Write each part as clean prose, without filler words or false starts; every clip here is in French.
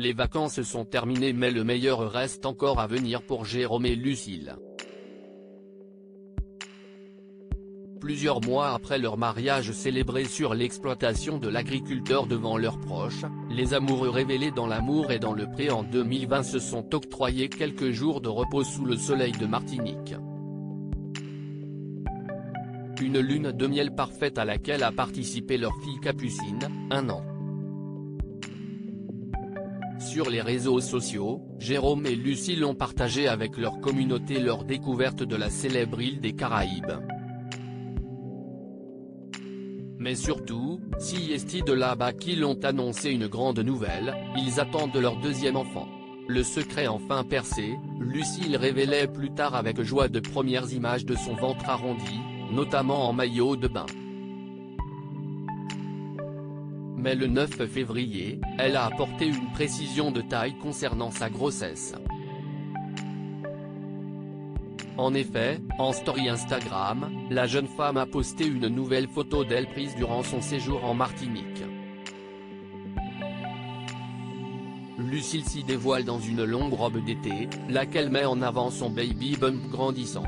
Les vacances sont terminées mais le meilleur reste encore à venir pour Jérôme et Lucille. Plusieurs mois après leur mariage célébré sur l'exploitation de l'agriculteur devant leurs proches, les amoureux révélés dans L'amour et dans le pré en 2020 se sont octroyés quelques jours de repos sous le soleil de Martinique. Une lune de miel parfaite à laquelle a participé leur fille Capucine, 1 an. Sur les réseaux sociaux, Jérôme et Lucille ont partagé avec leur communauté leur découverte de la célèbre île des Caraïbes. Mais surtout, si est de là-bas qu'ils ont annoncé une grande nouvelle, ils attendent leur deuxième enfant. Le secret enfin percé, Lucille révélait plus tard avec joie de premières images de son ventre arrondi, notamment en maillot de bain. Mais le 9 février, elle a apporté une précision de taille concernant sa grossesse. En effet, en story Instagram, la jeune femme a posté une nouvelle photo d'elle prise durant son séjour en Martinique. Lucille s'y dévoile dans une longue robe d'été, laquelle met en avant son baby bump grandissant.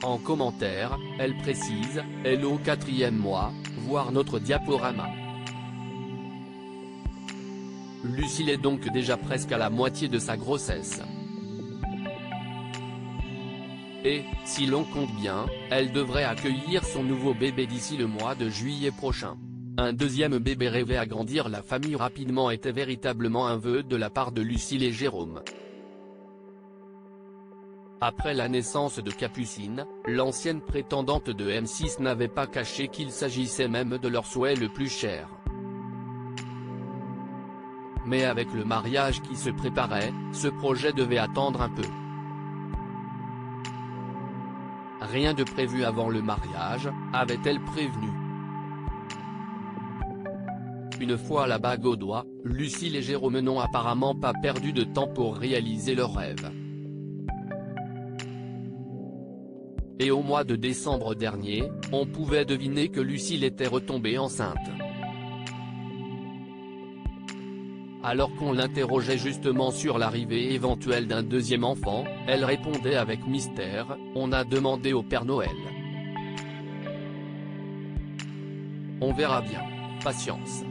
En commentaire, elle précise « Hello 4e mois, voir notre diaporama ». Lucille est donc déjà presque à la moitié de sa grossesse. Et, si l'on compte bien, elle devrait accueillir son nouveau bébé d'ici le mois de juillet prochain. Un deuxième bébé rêvé agrandir la famille rapidement était véritablement un vœu de la part de Lucille et Jérôme. Après la naissance de Capucine, l'ancienne prétendante de M6 n'avait pas caché qu'il s'agissait même de leur souhait le plus cher. Mais avec le mariage qui se préparait, ce projet devait attendre un peu. Rien de prévu avant le mariage, avait-elle prévenu. Une fois la bague au doigt, Lucille et Jérôme n'ont apparemment pas perdu de temps pour réaliser leur rêve. Et au mois de décembre dernier, on pouvait deviner que Lucille était retombée enceinte. Alors qu'on l'interrogeait justement sur l'arrivée éventuelle d'un deuxième enfant, elle répondait avec mystère « On a demandé au Père Noël. On verra bien. Patience ».